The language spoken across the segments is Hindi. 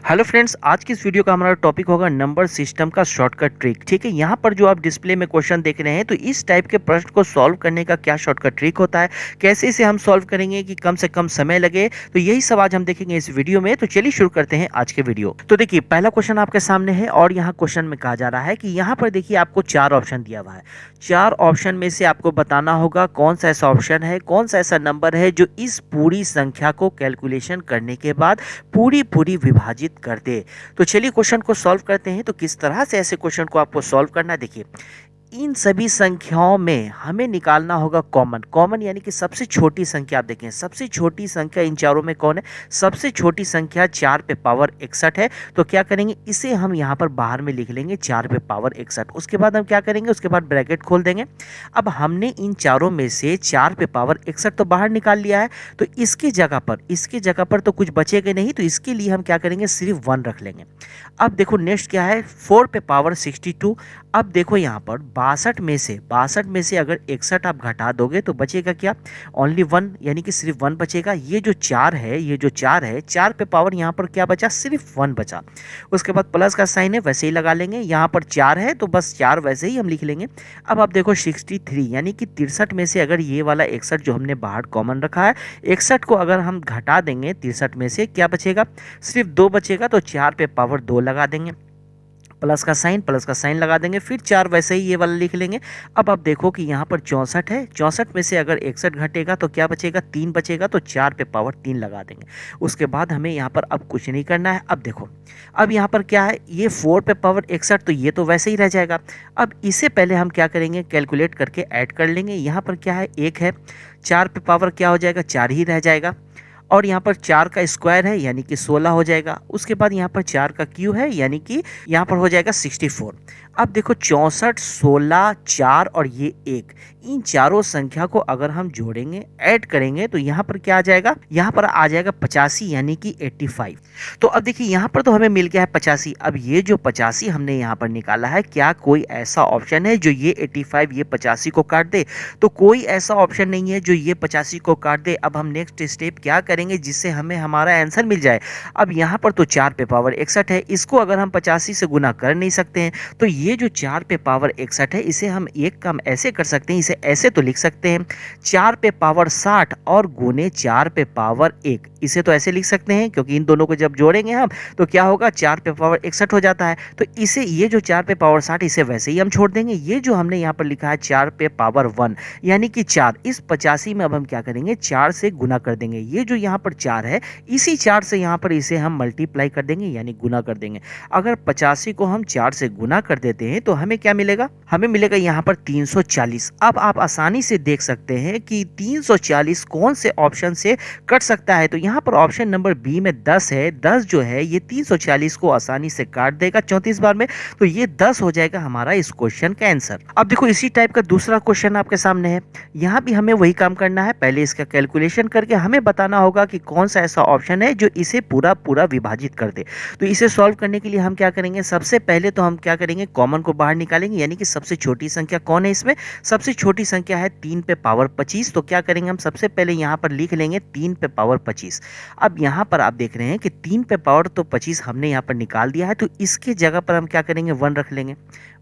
हेलो फ्रेंड्स, आज की इस वीडियो का हमारा टॉपिक होगा नंबर सिस्टम का शॉर्टकट ट्रिक। ठीक है, यहाँ पर जो आप डिस्प्ले में क्वेश्चन देख रहे हैं, तो इस टाइप के प्रश्न को सॉल्व करने का क्या शॉर्टकट ट्रिक होता है, कैसे इसे हम सॉल्व करेंगे कि कम से कम समय लगे, तो यही सब आज हम देखेंगे इस वीडियो में। तो चलिए शुरू करते हैं आज के वीडियो। तो देखिए, पहला क्वेश्चन आपके सामने है और यहाँ क्वेश्चन में कहा जा रहा है कि यहाँ पर देखिए आपको 4 ऑप्शन दिया हुआ है। 4 ऑप्शन में से आपको बताना होगा कौन सा ऐसा ऑप्शन है, कौन सा ऐसा नंबर है जो इस पूरी संख्या को कैलकुलेशन करने के बाद पूरी पूरी विभाजित कर दे। तो चलिए क्वेश्चन को सॉल्व करते हैं। तो किस तरह से ऐसे क्वेश्चन को आपको सॉल्व करना है, देखिए इन सभी संख्याओं में हमें निकालना होगा कॉमन। कॉमन यानी कि सबसे छोटी संख्या। आप देखें सबसे छोटी संख्या इन चारों में कौन है, सबसे छोटी संख्या 4 पे पावर 61 है। तो क्या करेंगे, इसे हम यहाँ पर बाहर में लिख लेंगे 4 पे पावर 61। उसके बाद हम क्या करेंगे, उसके बाद ब्रैकेट खोल देंगे। अब हमने इन चारों में से 4 पे पावर 61 तो बाहर निकाल लिया है, तो इसकी जगह पर तो कुछ बचेगा नहीं, तो इसके लिए हम क्या करेंगे, सिर्फ 1 रख लेंगे। अब देखो नेक्स्ट क्या है, 4 पे पावर 62। अब देखो यहाँ पर 62 में से अगर 61 आप घटा दोगे तो बचेगा क्या, ओनली 1, यानी कि सिर्फ 1 बचेगा। ये जो 4 है 4 पे पावर यहाँ पर क्या बचा, सिर्फ 1 बचा। उसके बाद प्लस का साइन है, वैसे ही लगा लेंगे। यहाँ पर 4 है तो बस 4 वैसे ही हम लिख लेंगे। अब आप देखो 63 यानी कि 63 में से अगर ये वाला 61 जो हमने बाहर कॉमन रखा है, 61 को अगर हम घटा देंगे 63 में से क्या बचेगा, सिर्फ 2 बचेगा। तो 4 पे पावर 2 लगा देंगे, प्लस का साइन लगा देंगे, फिर 4 वैसे ही ये वाला लिख लेंगे। अब आप देखो कि यहाँ पर 64 है, 64 में से अगर 61 घटेगा तो क्या बचेगा, 3 बचेगा। तो 4 पे पावर 3 लगा देंगे। उसके बाद हमें यहाँ पर अब कुछ नहीं करना है। अब देखो, अब यहाँ पर क्या है, ये 4 पे पावर 61 तो ये तो वैसे ही रह जाएगा। अब इसे पहले हम क्या करेंगे, कैलकुलेट करके ऐड कर लेंगे। यहाँ पर क्या है, 1 है, 4 पे पावर क्या हो जाएगा, 4 ही रह जाएगा। और यहाँ पर 4 का स्क्वायर है यानी कि 16 हो जाएगा। उसके बाद यहाँ पर 4 का क्यूब है यानी कि यहाँ पर हो जाएगा 64। अब देखो 64, 16, 4 और ये 1, इन चारों संख्या को अगर हम जोड़ेंगे, ऐड करेंगे, तो यहाँ पर क्या आ जाएगा, यहाँ पर आ जाएगा 85 यानी कि 85। तो अब देखिए यहाँ पर तो हमें मिल गया है 85। अब ये जो 85 हमने यहाँ पर निकाला है, क्या कोई ऐसा ऑप्शन है जो ये 85 ये 85 को काट दे, तो कोई ऐसा ऑप्शन नहीं है जो ये 85 को काट दे। अब हम नेक्स्ट स्टेप क्या करेंगे जिससे हमें हमारा आंसर मिल जाए। अब यहाँ पर तो 4 पे पावर 61 है, इसको अगर हम 85 से गुना कर नहीं सकते हैं, तो ये जो 4 पे पावर 61 है इसे हम एक काम ऐसे कर सकते हैं, इसे ऐसे तो लिख सकते हैं 4 पे पावर 60 और गुने 4 पे पावर 1। इसे तो ऐसे लिख सकते हैं क्योंकि इन दोनों को जब जोड़ेंगे हम तो क्या होगा, 4 पे पावर 61 हो जाता है। तो इसे, ये जो 4 पे पावर 60 इसे वैसे ही हम छोड़ देंगे। ये जो हमने यहाँ पर लिखा है 4 पे पावर 1 यानी कि 4, इस 85 में अब हम क्या करेंगे, 4 से गुना कर देंगे। ये जो यहाँ पर 4 है, इसी 4 से यहाँ पर इसे हम मल्टीप्लाई कर देंगे यानी गुना कर देंगे। अगर 85 को हम 4 से गुना कर देते हैं तो हमें क्या मिलेगा, हमें मिलेगा यहाँ पर 340। अब आप आसानी से देख सकते हैं कि 340 कौन से ऑप्शन से कट सकता है। तो यहाँ पर ऑप्शन नंबर बी में 10 है। 10 जो है ये 340 को आसानी से काट देगा 34 बार में। तो ये 10 हो जाएगा हमारा इस क्वेश्चन का आंसर। अब देखो इसी टाइप का दूसरा क्वेश्चन आपके सामने है। यहाँ भी हमें वही काम करना है, पहले इसका कैलकुलेशन करके हमें बताना होगा कि कौन सा ऐसा ऑप्शन है जो इसे पूरा पूरा विभाजित कर दे। तो इसे सॉल्व करने के लिए हम क्या करेंगे, सबसे पहले तो हम क्या करेंगे, कॉमन को बाहर निकालेंगे, यानी कि सबसे छोटी संख्या कौन है इसमें, सबसे छोटी संख्या है 3 पे पावर 25। तो क्या करेंगे, हम सबसे पहले यहाँ पर लिख लेंगे 3 पे पावर 25। अब यहाँ पर आप देख रहे हैं कि 3 पे पावर तो 25 हमने यहाँ पर निकाल दिया है, तो इसके जगह पर हम क्या करेंगे, 1 रख लेंगे।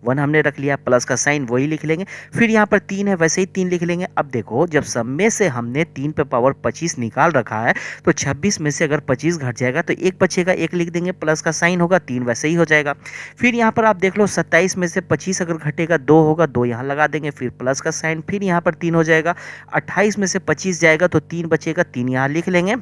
1 हमने रख लिया, प्लस का साइन वही लिख लेंगे। फिर यहाँ पर 3 है, वैसे ही 3 लिख लेंगे। अब देखो जब सब में से हमने 3 पे पावर 25 निकाल रखा है, तो 26 में से अगर 25 घट जाएगा तो 1 बचेगा, 1 लिख देंगे, प्लस का साइन होगा, 3 वैसे ही हो जाएगा। फिर यहाँ पर आप देख लो 27 में से 25 अगर घटेगा 2 होगा, 2 यहाँ लगा देंगे, फिर प्लस का साइन, फिर यहाँ पर 3 हो जाएगा। 28 में से 25 जाएगा तो 3 बचेगा, 3 यहाँ लिख लेंगे।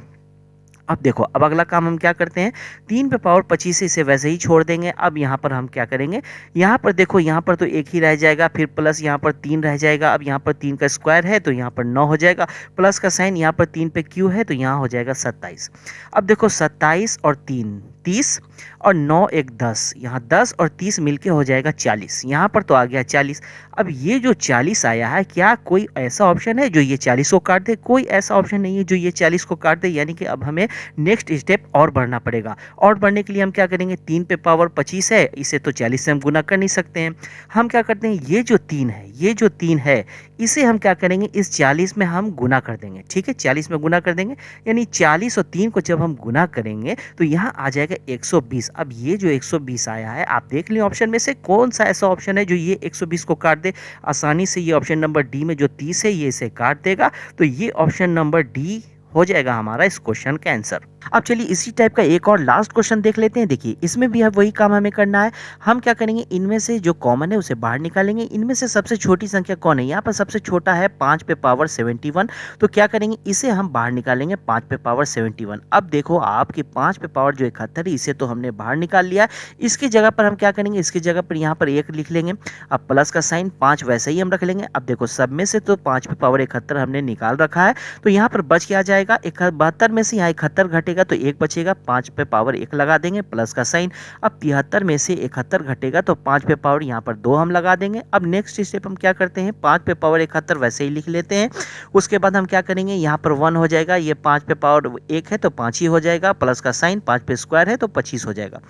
अब देखो, अब अगला काम हम क्या करते हैं, 3 पे पावर 25 से इसे वैसे ही छोड़ देंगे। अब यहाँ पर हम क्या करेंगे, यहाँ पर देखो यहाँ पर तो 1 ही रह जाएगा, फिर प्लस यहाँ पर 3 रह जाएगा। अब यहाँ पर 3 का स्क्वायर है तो यहाँ पर 9 हो जाएगा, प्लस का साइन, यहाँ पर 3 पे क्यू है तो यहाँ हो जाएगा 27। अब देखो 27 और 3 30 और 9 1 10, यहाँ 10 और 30 मिलके हो जाएगा 40। यहाँ पर तो आ गया 40। अब ये जो 40 आया है, क्या कोई ऐसा ऑप्शन है जो ये 40 को काट दे, कोई ऐसा ऑप्शन नहीं है जो ये 40 को काट दे। यानी कि अब हमें नेक्स्ट स्टेप और बढ़ना पड़ेगा। और बढ़ने के लिए हम क्या करेंगे, 3 पे पावर 25 है, इसे तो 40 से हम गुना कर नहीं सकते हैं। हम क्या करते हैं, ये जो 3 है, ये जो 3 है, इसे हम क्या करेंगे, इस 40 में हम गुना कर देंगे। ठीक है, 40 में गुना कर देंगे, यानी 40 और 3 को जब हम गुना करेंगे तो यहाँ आ जाएगा 120। अब ये जो 120 आया है, आप देख लें ऑप्शन में से कौन सा ऐसा ऑप्शन है जो ये 120 को काट दे। आसानी से ये ऑप्शन नंबर डी में जो 30 है ये इसे काट देगा, तो ये ऑप्शन नंबर डी हो जाएगा हमारा इस क्वेश्चन का आंसर। अब चलिए इसी टाइप का एक और लास्ट क्वेश्चन देख लेते हैं। देखिए इसमें भी वही काम हमें करना है। हम क्या करेंगे, इनमें से जो कॉमन है उसे बाहर निकालेंगे। इनमें से सबसे छोटी संख्या कौन है, यहाँ पर सबसे छोटा है 5 पे पावर 71, तो क्या करेंगे, इसे हम बाहर निकालेंगे 5 पे पावर 71। अब देखो आपकी 5 पे पावर जो 71 है, इसे तो हमने बाहर निकाल लिया। इसकी जगह पर हम क्या करेंगे, इसकी जगह पर यहाँ पर 1 लिख लेंगे। अब प्लस का साइन 5 वैसे ही हम रख लेंगे। अब देखो सब में से तो 5 पे पावर 71 हमने निकाल रखा है, तो यहाँ पर बच क्या जाएगा, 72 में से यहाँ 71 घटेगा तो 1 बचेगा। 5 पे पावर 1 लगा देंगे, प्लस का साइन। अब 73 में से 71 घटेगा तो 5 पे पावर यहाँ पर 2 हम लगा देंगे। अब नेक्स्ट स्टेप हम क्या करते हैं, 5 पे पावर 71 वैसे ही लिख लेते हैं। उसके बाद हम क्या करेंगे, यहाँ पर 1 हो जाएगा, ये 5 पे पावर 1 है तो 5 ही हो जाएगा, प्लस का साइन, 5 पे स्क्वायर है तो 25 हो जाएगा।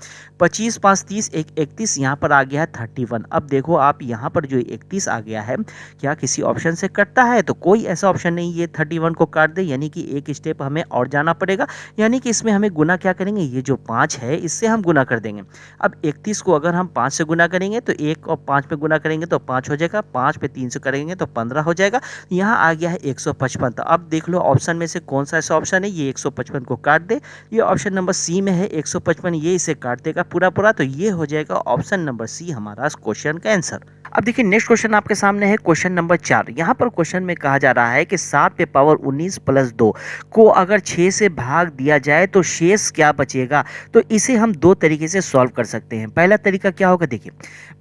25 5 30 31, यहाँ पर आ गया है 31। अब देखो आप यहाँ पर जो 31 आ गया है, क्या किसी ऑप्शन से कटता है, तो कोई ऐसा ऑप्शन नहीं ये 31 को काट दे, यानी कि एक स्टेप हमें और जाना पड़ेगा। यानी कि इसमें हमें गुना क्या करेंगे, ये जो 5 है इससे हम गुना कर देंगे। अब 31 को अगर हम 5 से गुना करेंगे तो 1 और 5 पे गुना करेंगे तो 5 हो जाएगा, 5 पे 3 से करेंगे तो 15 हो जाएगा। यहाँ आ गया है 155। तो अब देख लो ऑप्शन में से कौन सा ऐसा ऑप्शन है ये 155 को काट दे। ये ऑप्शन नंबर सी में है 155, ये इसे काट देगा पूरा पूरा, तो ये हो जाएगा ऑप्शन नंबर सी हमारा इस क्वेश्चन का आंसर। अब देखिए नेक्स्ट क्वेश्चन आपके सामने है क्वेश्चन नंबर 4। यहाँ पर क्वेश्चन में कहा जा रहा है कि 7 पे पावर 19 प्लस 2 को अगर 6 से भाग दिया जाए तो शेष क्या बचेगा। तो इसे हम दो तरीके से सॉल्व कर सकते हैं। पहला तरीका क्या होगा, देखिए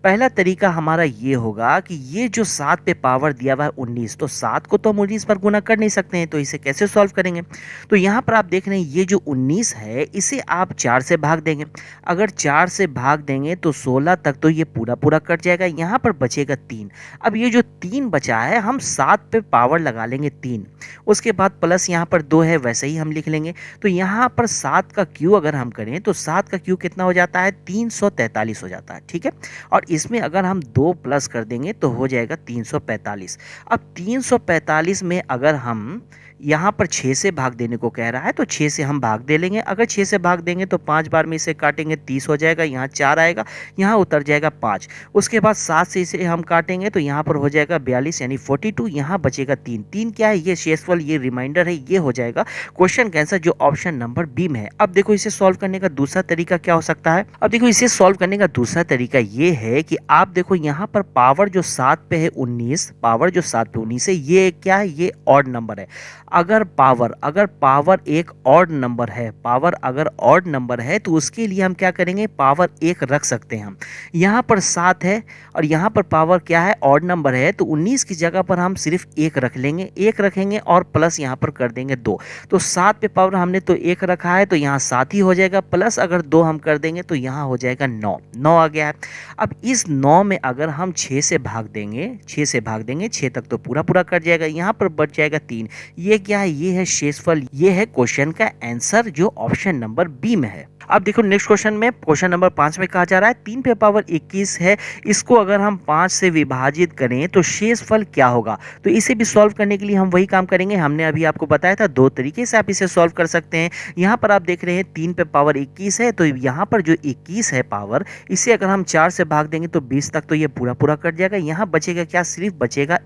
पहला तरीका हमारा ये होगा कि ये जो 7 पे पावर दिया हुआ है 19, तो 7 को तो हम 19 पर गुना कर नहीं सकते हैं, तो इसे कैसे सॉल्व करेंगे। तो यहाँ पर आप देख रहे हैं ये जो 19 है इसे आप 4 से भाग देंगे। अगर 4 से भाग देंगे तो 16 तक तो ये पूरा पूरा कट जाएगा, यहाँ पर बचेगा 3। अब ये जो 3 बचा है हम 7 पे पावर लगा लेंगे 3, उसके बाद प्लस यहाँ पर 2 है वैसे ही हम लिख लेंगे। तो यहाँ पर 7 का क्यू अगर हम करें तो 7 का क्यू कितना हो जाता है, 343 हो जाता है। ठीक है, और इसमें अगर हम 2 प्लस कर देंगे तो हो जाएगा 345। अब 345 में अगर हम यहाँ पर 6 से भाग देने को कह रहा है तो 6 से हम भाग दे लेंगे। अगर 6 से भाग देंगे तो 5 बार में इसे काटेंगे 30 हो जाएगा, यहाँ 4 आएगा, यहाँ उतर जाएगा 5। उसके बाद 7 से इसे हम काटेंगे तो यहाँ पर हो जाएगा 42 यानी 42, यहाँ बचेगा 3। 3 क्या है, ये शेषफल, ये रिमाइंडर है, ये हो जाएगा क्वेश्चन का आंसर जो ऑप्शन नंबर बी में है। अब देखो इसे सॉल्व करने का दूसरा तरीका क्या हो सकता है। अब देखो इसे सॉल्व करने का दूसरा तरीका ये है कि आप देखो यहाँ पर पावर जो 7 पे है 19, पावर जो 7 पे 19 है, ये क्या है, ये ऑड नंबर है। अगर पावर एक ऑड नंबर है, पावर अगर ऑड नंबर है तो उसके लिए हम क्या करेंगे, पावर 1 रख सकते हैं हम। यहाँ पर 7 है और यहाँ पर पावर क्या है, ऑड नंबर है, तो 19 की जगह पर हम सिर्फ 1 रख लेंगे, 1 रखेंगे और प्लस यहाँ पर कर देंगे 2। तो 7 पे पावर हमने तो 1 रखा है तो यहाँ 7 ही हो जाएगा, प्लस अगर 2 हम कर देंगे तो यहाँ हो जाएगा 9। 9 आ गया है। अब इस 9 में अगर हम 6 से भाग देंगे, 6 तक तो पूरा पूरा कट जाएगा, यहाँ पर बच जाएगा 3। ये क्या है, ये है शेषफल, ये है क्वेश्चन का आंसर जो ऑप्शन नंबर बी में है। अब देखो नेक्स्ट क्वेश्चन में, क्वेश्चन नंबर 5 में कहा जा रहा है 3 पे पावर 21 है, इसको अगर हम 5 से विभाजित करें तो शेषफल क्या होगा। तो इसे भी सॉल्व करने के लिए हम वही काम करेंगे, हमने अभी आपको बताया था 2 तरीके से आप इसे सॉल्व कर सकते हैं। यहाँ पर आप देख रहे हैं 3 पे पावर 21 है, तो यहाँ पर जो 21 है पावर, इसे अगर हम 4 से भाग देंगे तो 20 तक तो ये पूरा पूरा कट जाएगा, यहाँ बचेगा क्या, सिर्फ बचेगा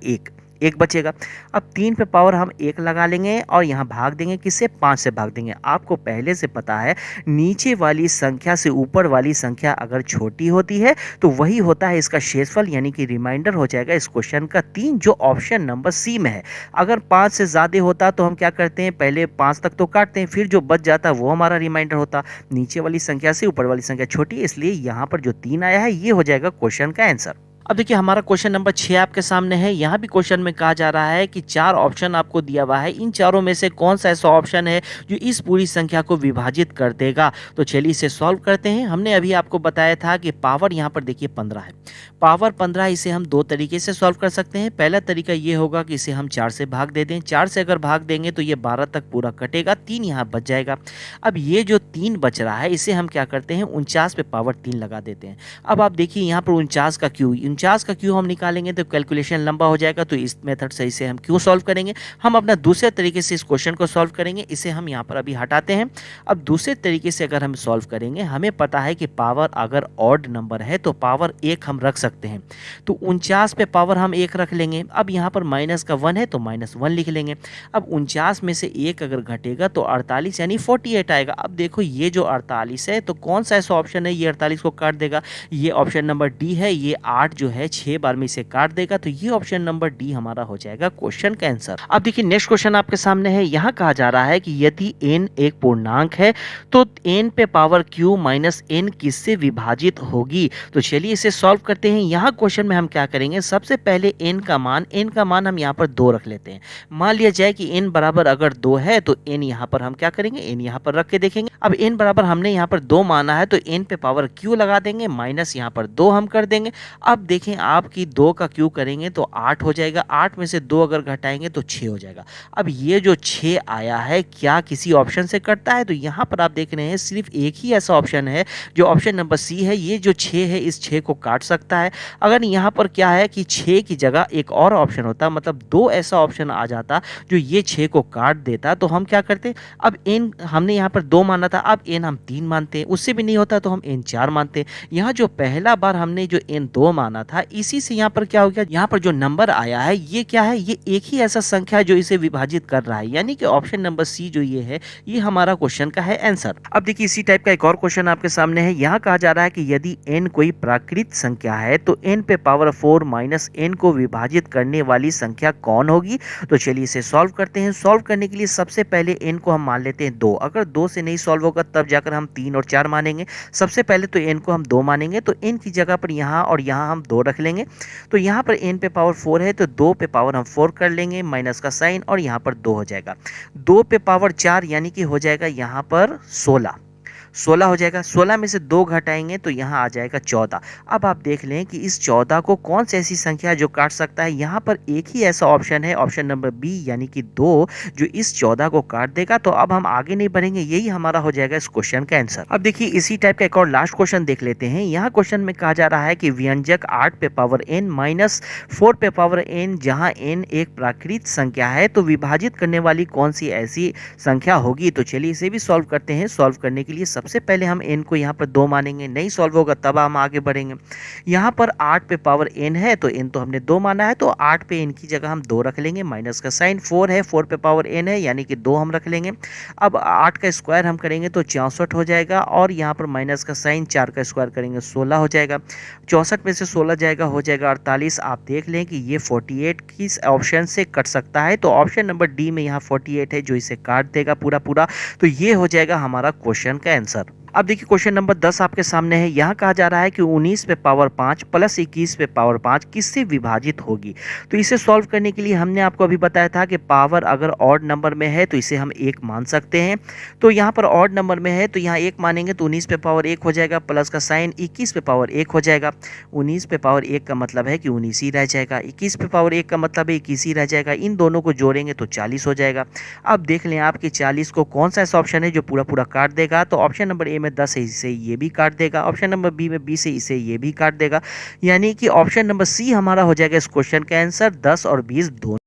1 बचेगा। अब 3 पे पावर हम 1 लगा लेंगे और यहाँ भाग देंगे, किससे, 5 से भाग देंगे। आपको पहले से पता है नीचे वाली संख्या से ऊपर वाली संख्या अगर छोटी होती है तो वही होता है इसका शेषफल, यानी कि रिमाइंडर हो जाएगा इस क्वेश्चन का 3 जो ऑप्शन नंबर सी में है। अगर 5 से ज़्यादा होता तो हम क्या करते हैं, पहले 5 तक तो काटते हैं, फिर जो बच जाता वो हमारा रिमाइंडर होता। नीचे वाली संख्या से ऊपर वाली संख्या छोटी है, इसलिए यहाँ पर जो 3 आया है ये हो जाएगा क्वेश्चन का आंसर। अब देखिए हमारा क्वेश्चन नंबर 6 आपके सामने है। यहाँ भी क्वेश्चन में कहा जा रहा है कि 4 ऑप्शन आपको दिया हुआ है। इन चारों में से कौन-सा ऐसा ऑप्शन है जो इस पूरी संख्या को विभाजित कर देगा? तो चलिए इसे सॉल्व करते हैं। हमने अभी आपको बताया था कि पावर यहाँ पर देखिए 15 है। पावर 15 इसे हम 2 तरीके से सॉल्व कर सकते हैं। पहला तरीका ये होगा कि इसे हम 4 से भाग दे दें। 4 से अगर भाग देंगे तो ये 12 तक पूरा कटेगा, 3 यहाँ बच जाएगा। अब ये जो 3 बच रहा है इसे हम क्या करते हैं 49 पे पावर 3 लगा देते हैं। अब आप देखिए यहाँ पर 49 का क्यू हम निकालेंगे तो कैलकुलेशन लंबा हो जाएगा, तो इस मेथड से इसे हम क्यों सॉल्व करेंगे। हम अपना दूसरे तरीके से इस क्वेश्चन को सॉल्व करेंगे। इसे हम यहाँ पर अभी हटाते हैं। अब दूसरे तरीके से अगर हम सॉल्व करेंगे, हमें पता है कि पावर अगर ऑड नंबर है तो पावर 1 हम रख सकते हैं, तो 49 पे पावर हम 1 रख लेंगे। अब यहाँ पर माइनस का 1 है तो -1 लिख लेंगे। अब 49 में से 1 अगर घटेगा तो 48 यानी 48 आएगा। अब देखो ये जो 48 है तो कौन सा ऐसा ऑप्शन है ये 48 को काट देगा, ये ऑप्शन नंबर डी है। ये 8 जो है 6 बार में इसे काट देगा, तो ये ऑप्शन नंबर डी हमारा हो जाएगा क्वेश्चन का आंसर। अब देखिए नेक्स्ट क्वेश्चन आपके सामने है। यहाँ कहा जा रहा है कि यदि n एक पूर्णांक है तो n पे पावर q माइनस n किससे विभाजित होगी। तो चलिए इसे सॉल्व करते हैं। यहाँ क्वेश्चन में हम क्या करेंगे, सबसे पहले n का मान हम यहाँ पर 2 रख लेते हैं। मान लिया जाए कि n बराबर अगर 2 है तो n यहाँ पर हम क्या करेंगे, n यहाँ पर रख के देखेंगे। अब n बराबर हमने यहाँ पर 2 माना है तो n पे पावर q लगा देंगे, माइनस यहाँ पर 2 हम कर देंगे। अब देखें आपकी 2 का q करेंगे तो 8 हो जाएगा, 8 में से 2 अगर घटाएंगे तो 6 हो जाएगा। अब ये जो 6 आया है क्या किसी ऑप्शन से कटता है, तो यहाँ पर आप देख रहे हैं सिर्फ एक ही ऐसा ऑप्शन है जो ऑप्शन नंबर सी है। ये जो 6 है इस 6 को काट सकता है। अगर यहाँ पर क्या है कि 6 की जगह एक और ऑप्शन होता, मतलब 2 ऐसा ऑप्शन आ जाता जो ये 6 को काट देता, तो हम क्या करते, अब n हमने यहाँ पर 2 माना था, अब n हम 3 मानते हैं। उससे भी नहीं होता तो हम n 4 मानते हैं। यहाँ जो पहला बार हमने जो n 2 माना था, इसी से यहाँ पर क्या हो गया, यहाँ पर जो नंबर आया है ये क्या है, ये एक ही ऐसा संख्या है जो इसे विभाजित कर रहा है, यानी कि ऑप्शन नंबर सी जो ये है ये हमारा क्वेश्चन का है आंसर। अब देखिए इसी टाइप का एक और क्वेश्चन आपके सामने है। यहाँ कहा जा रहा है कि यदि n कोई प्राकृत संख्या है तो n पे पावर 4 माइनस n को विभाजित करने वाली संख्या कौन होगी। तो चलिए इसे सॉल्व करते हैं। सॉल्व करने के लिए सबसे पहले n को हम मान लेते हैं 2। अगर 2 से नहीं सॉल्व होगा तब जाकर हम 3 और 4 मानेंगे। सबसे पहले तो n को हम 2 मानेंगे, तो n की जगह पर यहाँ और यहाँ हम 2 रख लेंगे। तो यहाँ पर n पे पावर 4 है तो 2 पे पावर हम 4 कर लेंगे, माइनस का साइन, और यहाँ पर 2 हो जाएगा। 2 पे पावर 4 यानी कि हो जाएगा यहाँ पर 16 हो जाएगा। 16 में से 2 घटाएंगे तो यहाँ आ जाएगा 14। अब आप देख लें कि इस 14 को कौन सी ऐसी संख्या जो काट सकता है। यहाँ पर एक ही ऐसा ऑप्शन है, ऑप्शन नंबर बी यानी कि 2, जो इस 14 को काट देगा। तो अब हम आगे नहीं बढ़ेंगे, यही हमारा हो जाएगा इस क्वेश्चन का आंसर। अब देखिए इसी टाइप का एक और लास्ट क्वेश्चन देख लेते हैं। यहाँ क्वेश्चन में कहा जा रहा है कि व्यंजक 8 पे पावर n माइनस 4 पे पावर n, जहाँ n एक प्राकृत संख्या है, तो विभाजित करने वाली कौन सी ऐसी संख्या होगी। तो चलिए इसे भी सॉल्व करते हैं। सॉल्व करने के लिए सबसे पहले हम n को यहाँ पर 2 मानेंगे, नहीं सॉल्व होगा तब हम आगे बढ़ेंगे। यहाँ पर 8 पे पावर n है तो n तो हमने 2 माना है, तो 8 पे n की जगह हम 2 रख लेंगे, माइनस का साइन। 4 है, 4 पे पावर n है यानी कि 2 हम रख लेंगे। अब 8 का स्क्वायर हम करेंगे तो 64 हो जाएगा, और यहाँ पर माइनस का साइन, 4 का स्क्वायर करेंगे 16 हो जाएगा। 64 में से 16 जाएगा, हो जाएगा 48। आप देख लें कि ये 48 किस ऑप्शन से कट सकता है, तो ऑप्शन नंबर डी में यहाँ 48 है जो इसे काट देगा पूरा पूरा। तो ये हो जाएगा हमारा क्वेश्चन का आंसर। अब देखिए क्वेश्चन नंबर 10 आपके सामने है। यहाँ कहा जा रहा है कि 19 पे पावर 5 प्लस 21 पे पावर 5 किससे विभाजित होगी। तो इसे सॉल्व करने के लिए हमने आपको अभी बताया था कि पावर अगर ऑड नंबर में है तो इसे हम 1 मान सकते हैं। तो यहाँ पर ऑड नंबर में है तो यहाँ 1 मानेंगे तो 19 पे पावर 1 हो जाएगा, प्लस का साइन 21 पे पावर 1 हो जाएगा। 19 पे पावर 1 का मतलब है कि 19 ही रह जाएगा, 21 पे पावर 1 का मतलब है 21 ही रह जाएगा। इन दोनों को जोड़ेंगे तो 40 हो जाएगा। अब देख लें आपके 40 को कौन सा ऐसा ऑप्शन है जो पूरा पूरा काट देगा। तो ऑप्शन नंबर ए में 10 है, इसे ये भी काट देगा। ऑप्शन नंबर बी में 20 है, इसे ये भी काट देगा। यानी कि ऑप्शन नंबर सी हमारा हो जाएगा इस क्वेश्चन का आंसर। 10 और 20 दोनों